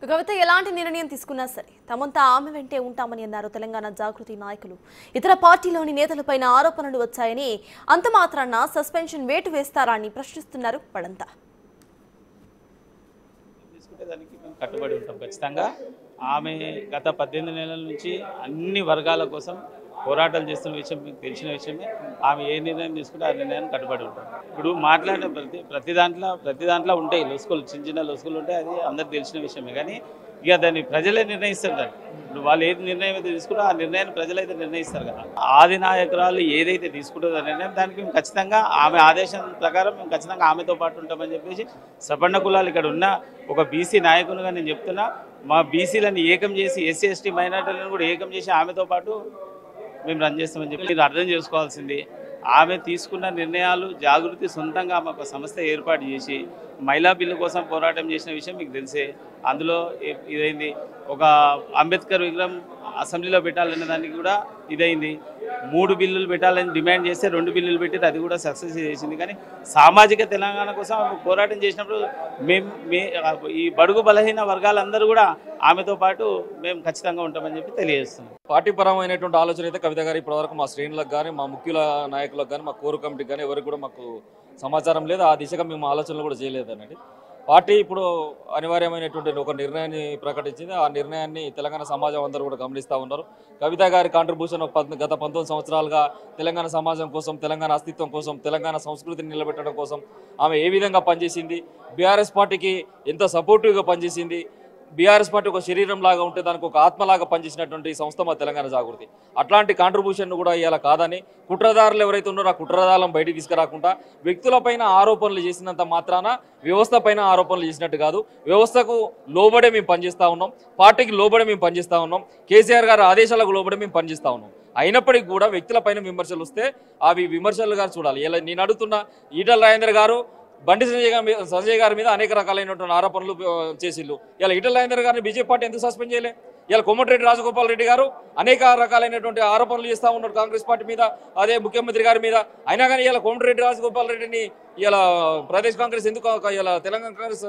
కవిత ఎలాంటి నిర్ణయం తీసుకున్నా సరే తమంతా ఆమె వెంటే ఉంటామని అన్నారు తెలంగాణ జాగృతి నాయకులు. ఇతర పార్టీలోని నేతలపైన ఆరోపణలు వచ్చాయని అంత మాత్రాన సస్పెన్షన్ వేటు వేస్తారా అని ప్రశ్నిస్తున్నారు పడంతా. కట్టుబడి ఉంటాం ఖచ్చితంగా. ఆమె గత 18 నెలల నుంచి అన్ని వర్గాల కోసం పోరాటాలు చేస్తున్న విషయం మీకు తెలిసిన విషయమే. ఆమె ఏ నిర్ణయం తీసుకుంటే ఆ నిర్ణయాన్ని కట్టుబడి ఉంటాం. ఇప్పుడు మాట్లాడిన ప్రతి దాంట్లో ఉంటాయి లొసుకులు, చిన్న లొసుకులు ఉంటాయి, అది అందరికి తెలిసిన విషయమే. కానీ ఇక దాన్ని ప్రజలే నిర్ణయిస్తారు. దాన్ని ఇప్పుడు వాళ్ళు ఏది నిర్ణయం అయితే తీసుకుంటారో ఆ నిర్ణయాన్ని ప్రజలైతే నిర్ణయిస్తారు కదా. ఆది నాయకురాలు ఏదైతే తీసుకుంటుందో ఆ నిర్ణయం, దానికి మేము ఖచ్చితంగా ఆమె ఆదేశం ప్రకారం మేము ఖచ్చితంగా ఆమెతో పాటు ఉంటామని చెప్పేసి సపన్న కులాలు ఇక్కడ ఉన్న ఒక బీసీ నాయకునిగా నేను చెప్తున్నా. మా బీసీలను ఏకం చేసి, ఎస్సీ ఎస్టీ మైనార్టీలను కూడా ఏకం చేసి ఆమెతో పాటు మేము రన్ చేస్తామని చెప్పి మీరు అర్థం చేసుకోవాల్సింది. ఆమె తీసుకున్న నిర్ణయాలు జాగృతి సొంతంగా ఒక సంస్థ ఏర్పాటు చేసి మహిళా బిల్లు కోసం పోరాటం చేసిన విషయం మీకు తెలిసే. అందులో ఇదైంది, ఒక అంబేద్కర్ విగ్రహం అసెంబ్లీలో పెట్టాలనే దానికి కూడా ఇదైంది. 3 బిల్లులు పెట్టాలని డిమాండ్ చేస్తే 2 బిల్లులు పెట్టి అది కూడా సక్సెస్ చేసింది. కానీ సామాజిక తెలంగాణ కోసం పోరాటం చేసినప్పుడు ఈ బడుగు బలహీన వర్గాలందరూ కూడా ఆమెతో పాటు మేము ఖచ్చితంగా ఉంటామని చెప్పి తెలియజేస్తున్నాం. పార్టీ పరమైనటువంటి ఆలోచన అయితే కవిత గారు ఇప్పటివరకు మా శ్రేణులకు కానీ, మా ముఖ్యుల నాయకులకు కానీ, మా కోర్ కమిటీకి కానీ ఎవరికి కూడా మాకు సమాచారం లేదు. ఆ దిశగా మేము ఆలోచనలు కూడా చేయలేదనండి. పార్టీ ఇప్పుడు అనివార్యమైనటువంటి ఒక నిర్ణయాన్ని ప్రకటించింది. ఆ నిర్ణయాన్ని తెలంగాణ సమాజం అందరూ కూడా గమనిస్తూ ఉన్నారు. కవిత గారి కాంట్రిబ్యూషన్ గత 19 సంవత్సరాలుగా తెలంగాణ సమాజం కోసం, తెలంగాణ అస్తిత్వం కోసం, తెలంగాణ సంస్కృతిని నిలబెట్టడం కోసం ఆమె ఏ విధంగా పనిచేసింది, బీఆర్ఎస్ పార్టీకి ఎంత సపోర్టివ్గా పనిచేసింది, బీఆర్ఎస్ పార్టీ ఒక శరీరం లాగా ఉంటే దానికి ఒక ఆత్మలాగా పనిచేసినటువంటి సంస్థ మా తెలంగాణ జాగృతి. అట్లాంటి కాంట్రిబ్యూషన్ కూడా ఇలా కాదని కుట్రదారులు ఎవరైతే ఉన్నారో ఆ కుట్రదారులను బయటికి తీసుకురాకుండా వ్యక్తులపైన ఆరోపణలు చేసినంత మాత్రాన వ్యవస్థ పైన ఆరోపణలు చేసినట్టు కాదు. వ్యవస్థకు లోబడే మేము పనిచేస్తూ ఉన్నాం, పార్టీకి లోబడే మేము పనిచేస్తూ ఉన్నాం, కేసీఆర్ గారి ఆదేశాలకు లోబడే మేము పనిచేస్తూ ఉన్నాం. అయినప్పటికీ కూడా వ్యక్తులపైన విమర్శలు వస్తే అవి విమర్శలుగా చూడాలి. ఇలా నేను అడుగుతున్న ఈటల రాజేందర్ గారు బండి సంజయ్ గారి మీద అనేక రకాలైనటువంటి ఆరోపణలు చేసిళ్ళు. ఇలా ఈటల రాజేందర్ గారిని బీజేపీ పార్టీ ఎందుకు సస్పెండ్ చేయలే? ఇలా కోమటిరెడ్డి రాజగోపాల్ రెడ్డి గారు అనేక రకాలైనటువంటి ఆరోపణలు చేస్తూ ఉన్నారు కాంగ్రెస్ పార్టీ మీద, అదే ముఖ్యమంత్రి గారి మీద. అయినా కానీ ఇలా కోమటిరెడ్డి రాజగోపాల్ రెడ్డిని ఇలా ప్రదేశ్ కాంగ్రెస్ ఎందుకు, ఇలా తెలంగాణ కాంగ్రెస్